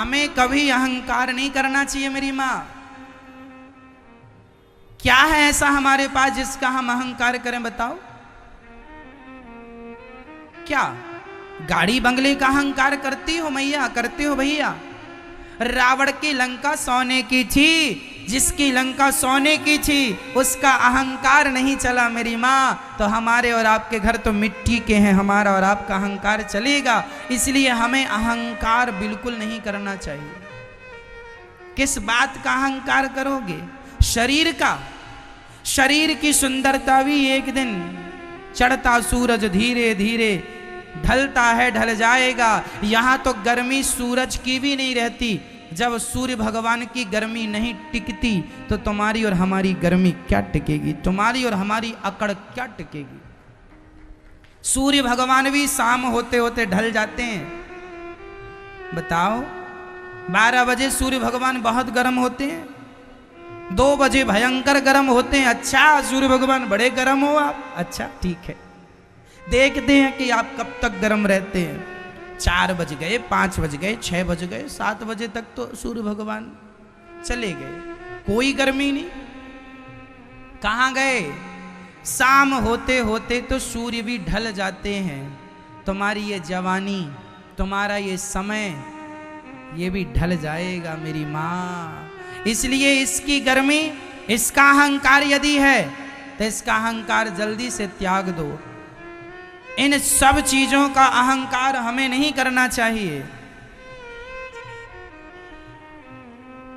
हमें कभी अहंकार नहीं करना चाहिए मेरी माँ। क्या है ऐसा हमारे पास जिसका हम अहंकार करें, बताओ? क्या गाड़ी बंगले का अहंकार करती हो मैया, करते हो भैया? रावण की लंका सोने की थी, जिसकी लंका सोने की थी उसका अहंकार नहीं चला मेरी माँ, तो हमारे और आपके घर तो मिट्टी के हैं, हमारा और आपका अहंकार चलेगा। इसलिए हमें अहंकार बिल्कुल नहीं करना चाहिए। किस बात का अहंकार करोगे? शरीर का। शरीर की सुंदरता भी एक दिन, चढ़ता सूरज धीरे धीरे ढलता है, ढल जाएगा। यहां तो गर्मी सूरज की भी नहीं रहती। जब सूर्य भगवान की गर्मी नहीं टिकती तो तुम्हारी और हमारी गर्मी क्या टिकेगी, तुम्हारी और हमारी अकड़ क्या टिकेगी? सूर्य भगवान भी शाम होते होते ढल जाते हैं। बताओ, 12 बजे सूर्य भगवान बहुत गर्म होते हैं, 2 बजे भयंकर गर्म होते हैं। अच्छा सूर्य भगवान बड़े गर्म हो आप? अच्छा ठीक है, देखते हैं कि आप कब तक गर्म रहते हैं। 4 बज गए, 5 बज गए, 6 बज गए, 7 बजे तक तो सूर्य भगवान चले गए, कोई गर्मी नहीं। कहाँ गए? शाम होते होते तो सूर्य भी ढल जाते हैं। तुम्हारी ये जवानी, तुम्हारा ये समय, ये भी ढल जाएगा मेरी माँ। इसलिए इसकी गर्मी, इसका अहंकार यदि है तो इसका अहंकार जल्दी से त्याग दो। इन सब चीजों का अहंकार हमें नहीं करना चाहिए।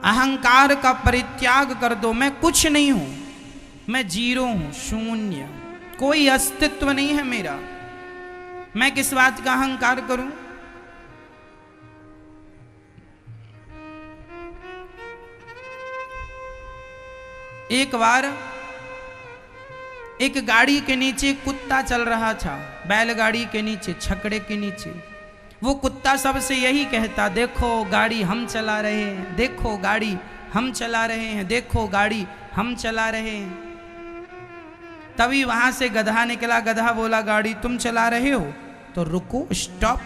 अहंकार का परित्याग कर दो। मैं कुछ नहीं हूं, मैं जीरो हूं, शून्य, कोई अस्तित्व नहीं है मेरा। मैं किस बात का अहंकार करूं? एक बार एक गाड़ी के नीचे कुत्ता चल रहा था, बैलगाड़ी के नीचे, छकड़े के नीचे। वो कुत्ता सबसे यही कहता, देखो गाड़ी हम चला रहे हैं, देखो गाड़ी हम चला रहे हैं, देखो गाड़ी हम चला रहे हैं। तभी वहां से गधा निकला। गधा बोला, गाड़ी तुम चला रहे हो तो रुको, स्टॉप।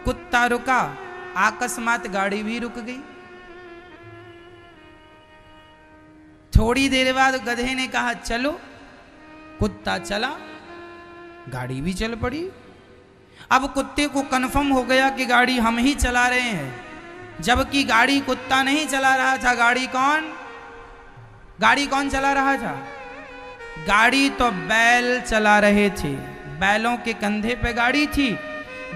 कुत्ता रुका, अकस्मात गाड़ी भी रुक गई। थोड़ी देर बाद गधे ने कहा चलो। कुत्ता चला, गाड़ी भी चल पड़ी। अब कुत्ते को कन्फर्म हो गया कि गाड़ी हम ही चला रहे हैं, जबकि गाड़ी कुत्ता नहीं चला रहा था। गाड़ी कौन चला रहा था? गाड़ी तो बैल चला रहे थे। बैलों के कंधे पे गाड़ी थी,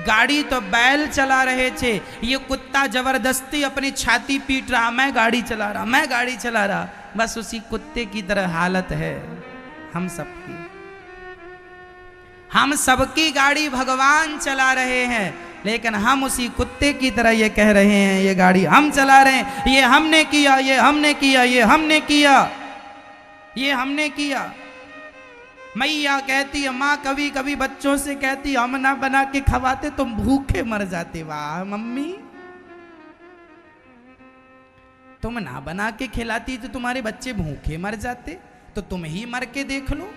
गाड़ी तो बैल चला रहे थे। ये कुत्ता जबरदस्ती अपनी छाती पीट रहा, मैं गाड़ी चला रहा, मैं गाड़ी चला रहा। बस उसी कुत्ते की तरह हालत है हम सबकी। हम सबकी गाड़ी भगवान चला रहे हैं, लेकिन हम उसी कुत्ते की तरह ये कह रहे हैं ये गाड़ी हम चला रहे हैं, ये हमने किया, ये हमने किया, ये हमने किया, ये हमने किया। मैया कहती है, माँ कभी कभी बच्चों से कहती, हम ना बना के खवाते तुम भूखे मर जाते। वाह मम्मी, तुम ना बना के खिलाती तो तुम्हारे बच्चे भूखे मर जाते, तो तुम ही मर के देख लो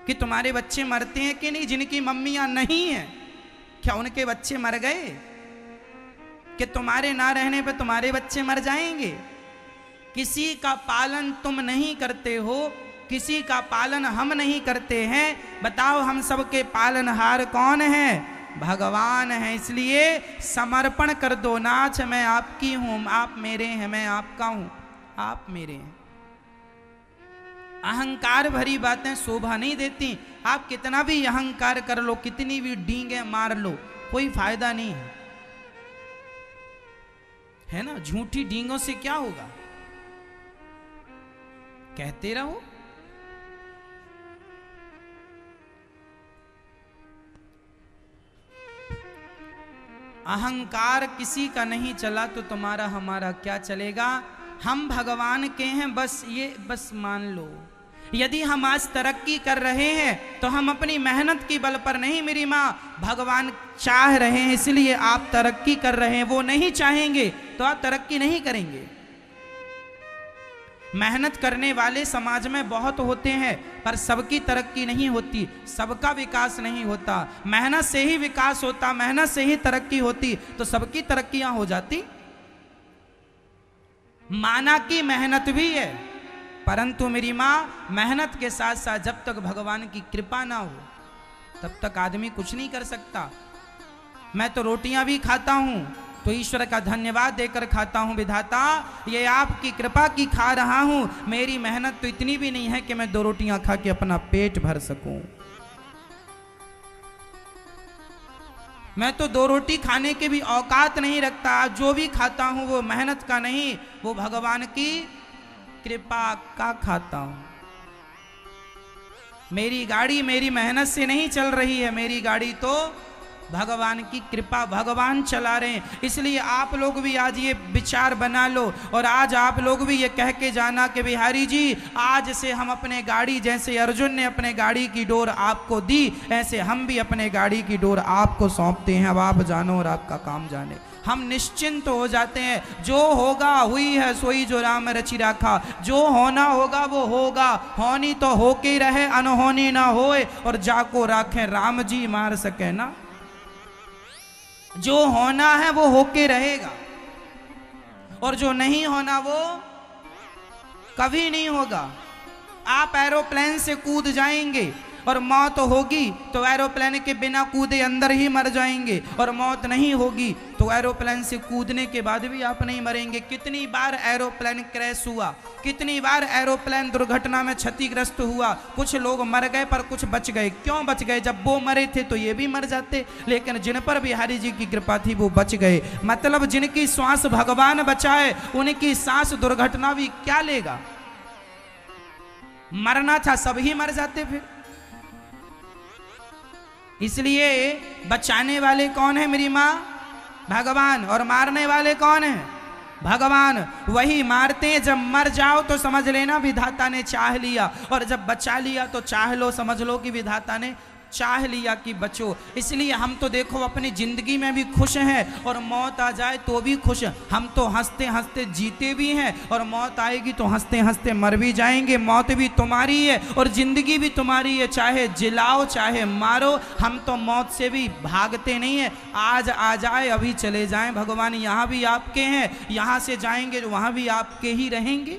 कि तुम्हारे बच्चे मरते हैं कि नहीं। जिनकी मम्मियां नहीं हैं, क्या उनके बच्चे मर गए? कि तुम्हारे ना रहने पे तुम्हारे बच्चे मर जाएंगे? किसी का पालन तुम नहीं करते हो, किसी का पालन हम नहीं करते हैं। बताओ हम सबके पालनहार कौन है? भगवान है। इसलिए समर्पण कर दो, नाथ मैं आपकी हूं, आप मेरे हैं, मैं आपका हूं, आप मेरे हैं। अहंकार भरी बातें शोभा नहीं देती। आप कितना भी अहंकार कर लो, कितनी भी डींगे मार लो, कोई फायदा नहीं है, है ना। झूठी डींगों से क्या होगा? कहते रहो। अहंकार किसी का नहीं चला तो तुम्हारा हमारा क्या चलेगा? हम भगवान के हैं, बस मान लो। यदि हम आज तरक्की कर रहे हैं तो हम अपनी मेहनत की बल पर नहीं मेरी माँ, भगवान चाह रहे हैं इसलिए आप तरक्की कर रहे हैं। वो नहीं चाहेंगे तो आप तरक्की नहीं करेंगे। मेहनत करने वाले समाज में बहुत होते हैं, पर सबकी तरक्की नहीं होती, सबका विकास नहीं होता। मेहनत से ही विकास होता, मेहनत से ही तरक्की होती, तो सबकी तरक्कियां हो जाती। माना कि मेहनत भी है, परंतु मेरी माँ मेहनत के साथ साथ जब तक भगवान की कृपा ना हो तब तक आदमी कुछ नहीं कर सकता। मैं तो रोटियां भी खाता हूं तो ईश्वर का धन्यवाद देकर खाता हूं, विधाता ये आपकी कृपा की खा रहा हूं, मेरी मेहनत तो इतनी भी नहीं है कि मैं 2 रोटियां खा के अपना पेट भर सकूं। मैं तो 2 रोटी खाने के भी औकात नहीं रखता। जो भी खाता हूं वो मेहनत का नहीं, वो भगवान की कृपा का खाता हूं। मेरी गाड़ी मेरी मेहनत से नहीं चल रही है, मेरी गाड़ी तो भगवान की कृपा, भगवान चला रहे हैं। इसलिए आप लोग भी आज ये विचार बना लो और आज आप लोग भी ये कह के जाना कि बिहारी जी आज से हम अपने गाड़ी, जैसे अर्जुन ने अपने गाड़ी की डोर आपको दी, ऐसे हम भी अपने गाड़ी की डोर आपको सौंपते हैं। अब आप जानो और आपका काम जाने। हम निश्चिंत हो जाते हैं। जो होगा हुई है सोई जो राम रचि राखा, जो होना होगा वो होगा, होनी तो होके रहे अनहोनी ना होए, और जाको राखे राम जी मार सके ना। जो होना है वो होके रहेगा और जो नहीं होना वो कभी नहीं होगा। आप एरोप्लेन से कूद जाएंगे और मौत होगी तो एरोप्लेन के बिना कूदे अंदर ही मर जाएंगे, और मौत नहीं होगी तो एरोप्लेन से कूदने के बाद भी आप नहीं मरेंगे। कितनी बार एरोप्लेन क्रैश हुआ, कितनी बार एरोप्लेन दुर्घटना में क्षतिग्रस्त हुआ, कुछ लोग मर गए पर कुछ बच गए। क्यों बच गए? जब वो मरे थे तो ये भी मर जाते, लेकिन जिन पर बिहारी जी की कृपा थी वो बच गए। मतलब जिनकी श्वास भगवान बचाए उनकी सांस दुर्घटना भी क्या लेगा। मरना था सब ही मर जाते फिर। इसलिए बचाने वाले कौन है मेरी माँ? भगवान। और मारने वाले कौन है? भगवान। वही मारते हैं। जब मर जाओ तो समझ लेना विधाता ने चाह लिया, और जब बचा लिया तो चाह लो, समझ लो कि विधाता ने चाह लिया कि बचो। इसलिए हम तो देखो अपनी जिंदगी में भी खुश हैं और मौत आ जाए तो भी खुश। हम तो हंसते हंसते जीते भी हैं और मौत आएगी तो हंसते हंसते मर भी जाएंगे। मौत भी तुम्हारी है और जिंदगी भी तुम्हारी है, चाहे जिलाओ चाहे मारो, हम तो मौत से भी भागते नहीं है। आज आ जाए अभी चले जाएं, भगवान यहाँ भी आपके हैं, यहाँ से जाएंगे तो वहाँ भी आपके ही रहेंगे।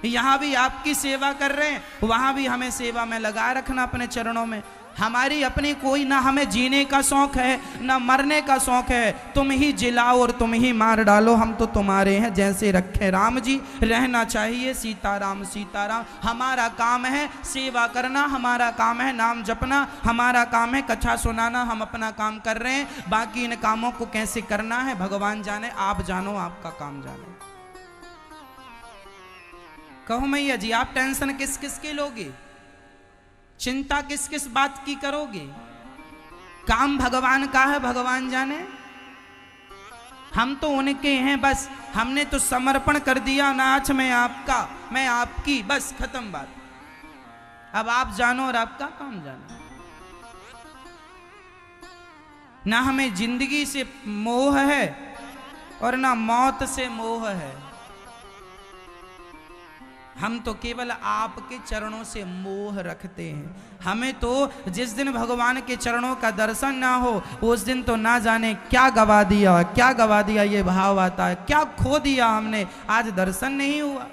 यहाँ भी आपकी सेवा कर रहे हैं, वहाँ भी हमें सेवा में लगा रखना अपने चरणों में। हमारी अपनी कोई ना हमें जीने का शौक है ना मरने का शौक है। तुम ही जिलाओ और तुम ही मार डालो, हम तो तुम्हारे हैं। जैसे रखे राम जी रहना चाहिए सीताराम सीताराम। हमारा काम है सेवा करना, हमारा काम है नाम जपना, हमारा काम है कथा सुनाना। हम अपना काम कर रहे हैं, बाकी इन कामों को कैसे करना है भगवान जाने, आप जानो, आपका काम जाने। कहो मैया जी आप टेंशन किस किस की लोगे, चिंता किस किस बात की करोगे? काम भगवान का है, भगवान जाने। हम तो उनके हैं, बस हमने तो समर्पण कर दिया। नाच मैं आपका मैं आपकी, बस खत्म बात। अब आप जानो और आपका काम जानो। ना हमें जिंदगी से मोह है और ना मौत से मोह है। हम तो केवल आपके चरणों से मोह रखते हैं। हमें तो जिस दिन भगवान के चरणों का दर्शन ना हो उस दिन तो ना जाने क्या गवा दिया, क्या गवा दिया, ये भाव आता है। क्या खो दिया हमने, आज दर्शन नहीं हुआ।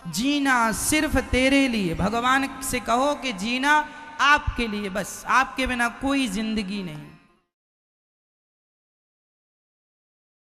जीना सिर्फ तेरे लिए, भगवान से कहो कि जीना आपके लिए, बस आपके बिना कोई जिंदगी नहीं।